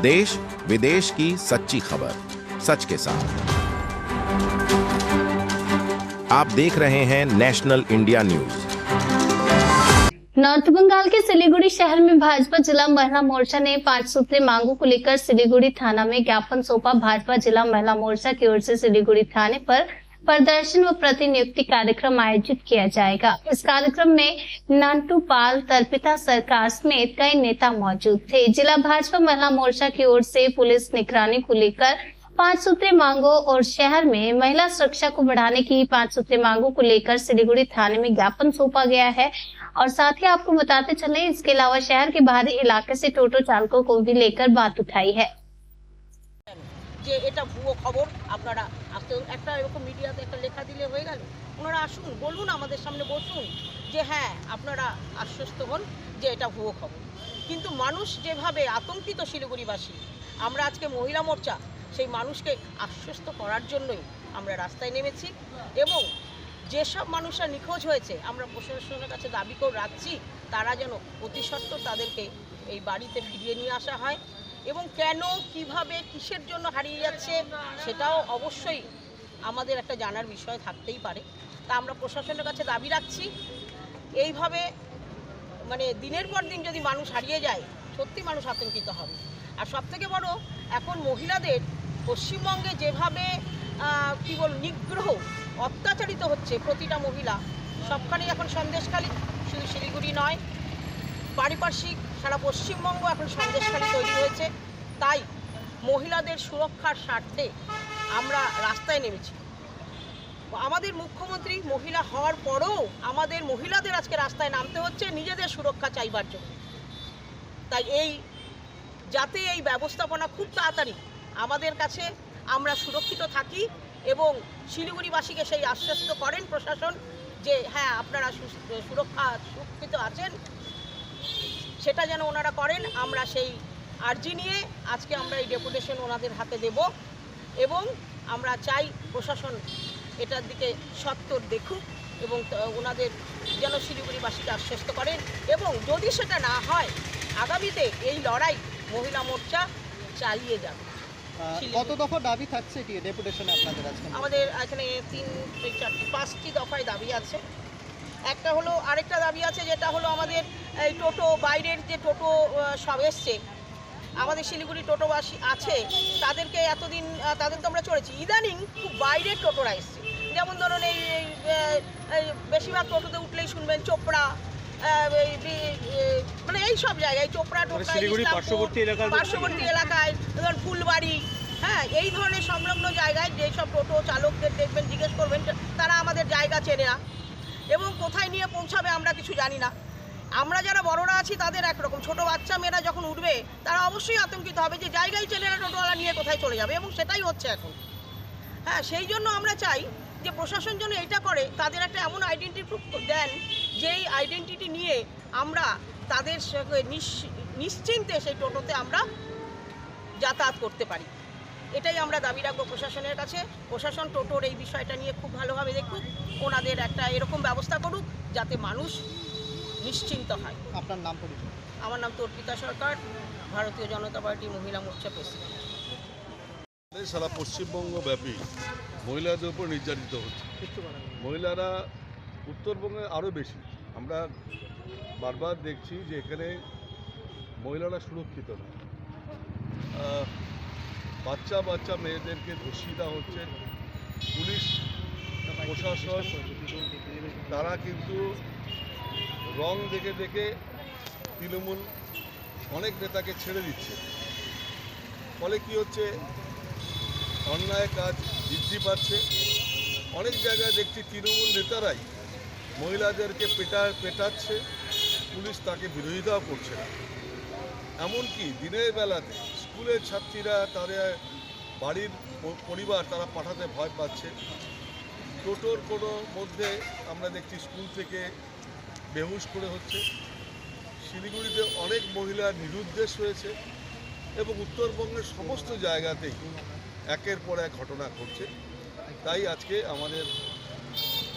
देश विदेश की सच्ची खबर सच के साथ। आप देख रहे हैं national India news. North Bengal के सिलीगुड़ी शहर में भाजपा जिला महिला मोर्चा ने 5 सूत्रीय मांगों को लेकर सिलीगुड़ी थाना में ज्ञापन सौंपा। भाजपा जिला महिला मोर्चा की ओर से सिलीगुड़ी थाने पर प्रदर्शन व प्रतिनियुक्ति कार्यक्रम आयोजित किया जाएगा। इस कार्यक्रम में नंटू पाल, तर्पिता सरकार समेत कई नेता मौजूद थे। जिला भाजपा महिला मोर्चा की ओर से पुलिस निगरानी को लेकर 5 सूत्रीय मांगों और शहर में महिला सुरक्षा को बढ़ाने की 5 सूत्रीय मांगों को लेकर सिलीगुड़ी थाने में ज्ञापन सौंपा गया है। और साथ ही आपको बताते चले, इसके अलावा शहर के बाहरी इलाके से टोटो चालकों को भी लेकर बात उठाई है। যে এটা ভুয়ো খবর, আপনারা একটা এরকম মিডিয়াতে একটা লেখা দিলে হয়ে গেল। ওনারা আসুন, বলুন, আমাদের সামনে বসুন যে হ্যাঁ আপনারা আশ্বস্ত হন যে এটা ভুয়ো খবর। কিন্তু মানুষ যেভাবে আতঙ্কিত শিলিগুড়িবাসী, আমরা আজকে মহিলা মোর্চা সেই মানুষকে আশ্বস্ত করার জন্যই আমরা রাস্তায় নেমেছি। এবং যেসব মানুষরা নিখোঁজ হয়েছে আমরা প্রশাসনের কাছে দাবি করে রাখছি তারা যেন অতি সত্বর তাদেরকে এই বাড়িতে ফিরিয়ে নিয়ে আসা হয়। এবং কেন, কিভাবে, কিসের জন্য হারিয়ে যাচ্ছে সেটাও অবশ্যই আমাদের একটা জানার বিষয় থাকতেই পারে। তা আমরা প্রশাসনের কাছে দাবি রাখছি। এইভাবে মানে দিনের পর দিন যদি মানুষ হারিয়ে যায় সত্যি মানুষ আতঙ্কিত হবে। আর সবথেকে বড়, এখন মহিলাদের পশ্চিমবঙ্গে যেভাবে কী বল নিগ্রহ অত্যাচারিত হচ্ছে প্রতিটা মহিলা, সবখানেই এখন সন্দেশখালী, শুধু শিলিগুড়ি নয়, পারিপার্শ্বিক সারা পশ্চিমবঙ্গ এখন সন্দেশখালী তৈরি হয়েছে। তাই মহিলাদের সুরক্ষার স্বার্থে আমরা রাস্তায় নেমেছি। আমাদের মুখ্যমন্ত্রী মহিলা হওয়ার পরেও আমাদের মহিলাদের আজকে রাস্তায় নামতে হচ্ছে নিজেদের সুরক্ষা চাইবার জন্য। তাই যাতে এই ব্যবস্থাপনা খুব তাড়াতাড়ি আমাদের কাছে আমরা সুরক্ষিত থাকি এবং শিলিগুড়িবাসীকে সেই আশ্বস্ত করেন প্রশাসন যে হ্যাঁ আপনারা সুরক্ষিত আছেন, সেটা যেন ওনারা করেন। আমরা সেই আর্জি নিয়ে আজকে আমরা এই ডেপুটেশন ওনাদের হাতে দেব এবং আমরা চাই প্রশাসন এটার দিকে সত্বর দেখুক এবং ওনাদের যেন শিলিগুড়িবাসীকে আশ্বস্ত করেন। এবং যদি সেটা না হয় আগামীতে এই লড়াই মহিলা মোর্চা চালিয়ে যাবে। কত দফা দাবি থাকছে কি ডেপুটেশনে আপনাদের আজকে? আমাদের এখানে 5টি দফায় দাবি আছে। একটা হলো, আরেকটা দাবি আছে যেটা হলো আমাদের এই টোটো, বাইরের যে টোটো সব এসছে, আমাদের শিলিগুড়ি টোটোবাসী আছে তাদেরকে এতদিন তাদের তো আমরা চড়েছি, ইদানিং খুব বাইরের টোটোরা এসছে। যেমন ধরুন এই বেশিরভাগ টোটোতে উঠলেই শুনবেন চোপড়া, মানে এই সব জায়গায় চোপড়া পার্শ্ববর্তী এলাকায়, ধরুন ফুলবাড়ি, হ্যাঁ এই ধরনের সংলগ্ন জায়গায় যেসব টোটো চালকদের দেখবেন, জিজ্ঞেস করবেন, তারা আমাদের জায়গা চেনে না এবং কোথায় নিয়ে পৌঁছাবে আমরা কিছু জানি না। আমরা যারা বড়রা আছি তাদের একরকম, ছোট বাচ্চা মেয়েরা যখন উঠবে তারা অবশ্যই আতঙ্কিত হবে যে জায়গায় চেনে না, টোটোওয়ালা নিয়ে কোথায় চলে যাবে, এবং সেটাই হচ্ছে এখন। হ্যাঁ, সেই জন্য আমরা চাই যে প্রশাসন যেন এটা করে, তাদের একটা এমন আইডেন্টি প্রুফ দেন যেই আইডেন্টিটি নিয়ে আমরা তাদের সঙ্গে নিশ্চিন্তে সেই টোটোতে আমরা যাতায়াত করতে পারি। এটাই আমরা দাবি রাখবো প্রশাসনের কাছে। প্রশাসন টোটোর এই বিষয়টা নিয়ে খুব ভালোভাবে দেখুক, ওনাদের একটা এরকম ব্যবস্থা করুক যাতে মানুষ নিশ্চিন্ত হয়। আপনার নাম পরিচয়? আমার নাম তর্পিতা সরকার, ভারতীয় জনতা পার্টি মহিলা মোর্চা প্রেসিডেন্ট। সারা পশ্চিমবঙ্গ ব্যাপী মহিলাদের উপর নির্যাতিত হচ্ছে। মহিলারা উত্তরবঙ্গে আরও বেশি। আমরা বারবার দেখছি যে এখানে মহিলারা সুরক্ষিত না। বাচ্চা মেয়েদেরকে ধর্ষিত হচ্ছে। পুলিশ প্রশাসন তারা কিন্তু রং দেখে তৃণমূল অনেক নেতাকে ছেড়ে দিচ্ছে। ফলে কি হচ্ছে, অন্যায় কাজ বৃদ্ধি পাচ্ছে। অনেক জায়গায় দেখছি তৃণমূল নেতারাই মহিলাদেরকে পেটাচ্ছে, পুলিশ তাকে বিরোধিতাও করছে না। এমনকি দিনের বেলাতে স্কুলের ছাত্রীরা তাদের বাড়ির পরিবার তারা পাঠাতে ভয় পাচ্ছে। টোটোর কোনো মধ্যে আমরা দেখছি স্কুল থেকে বেহুশ করে হচ্ছে। শিলিগুড়িতে অনেক মহিলা নিরুদ্দেশ হয়েছে এবং উত্তরবঙ্গের সমস্ত জায়গাতেই একের পর এক ঘটনা ঘটছে। তাই আজকে আমাদের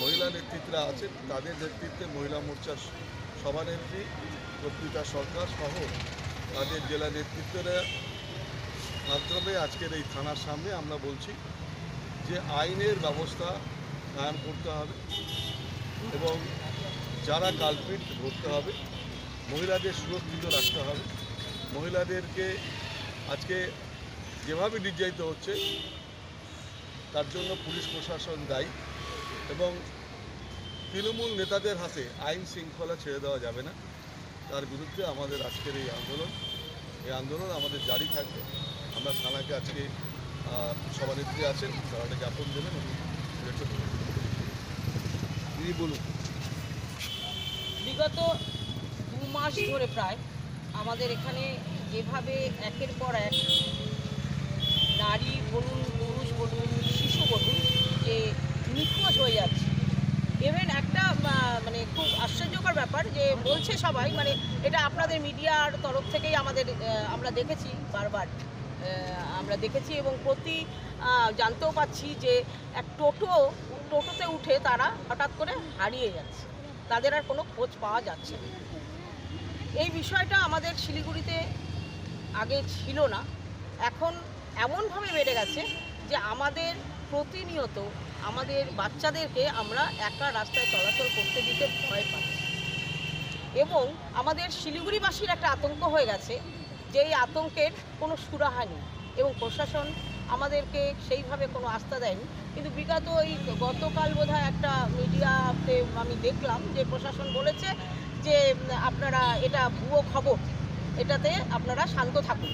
মহিলা নেতৃত্বরা আছেন, তাদের নেতৃত্বে মহিলা মোর্চার সভানেত্রী তর্পিতা সরকার সহ তাদের জেলা নেতৃত্বরা মাধ্যমে আজকের এই থানার সামনে আমরা বলছি যে আইনের ব্যবস্থা কায়েম করতে হবে এবং যারা কালপিট ধরতে হবে, মহিলাদের সুরক্ষিত রাখতে হবে। মহিলাদেরকে আজকে যেভাবে নির্যাতিত হচ্ছে তার জন্য পুলিশ প্রশাসন দায়ী এবং তৃণমূল নেতাদের হাতে আইন শৃঙ্খলা ছেড়ে দেওয়া যাবে না। তার বিরুদ্ধে আমাদের আজকের এই আন্দোলন আমাদের জারি থাকবে। আমরা থানাকে আজকে সভানেত্রী আছেন, তারা একটা জ্ঞাপন দেবেন এবং তিনি বলুন। বিগত 2 মাস ধরে প্রায় আমাদের এখানে যেভাবে একের পর এক নারী বলুন, পুরুষ বলুন, শিশু বলুন যে নিখোঁজ হয়ে যাচ্ছে। ইভেন একটা মানে খুব আশ্চর্যকর ব্যাপার যে বলছে সবাই, মানে এটা আপনাদের মিডিয়ার তরফ থেকেই আমরা দেখেছি, বারবার আমরা দেখেছি এবং জানতেও পাচ্ছি যে এক টোটোতে উঠে তারা হঠাৎ করে হারিয়ে যাচ্ছে, তাদের আর কোনো খোঁজ পাওয়া যাচ্ছে না। এই বিষয়টা আমাদের শিলিগুড়িতে আগে ছিল না, এখন এমনভাবে বেড়ে গেছে যে আমাদের প্রতিনিয়ত আমাদের বাচ্চাদেরকে আমরা একা রাস্তায় চলাচল করতে দিতে ভয় পাচ্ছি এবং আমাদের শিলিগুড়িবাসীর একটা আতঙ্ক হয়ে গেছে যে এই আতঙ্কের কোনো সুরাহা নেই এবং প্রশাসন আমাদেরকে সেইভাবে কোনো আস্থা দেয়নি। কিন্তু বিগত গতকাল বোধহয় একটা মিডিয়াতে আমি দেখলাম যে প্রশাসন বলেছে যে আপনারা এটা ভুয়ো খবর, এটাতে আপনারা শান্ত থাকুন।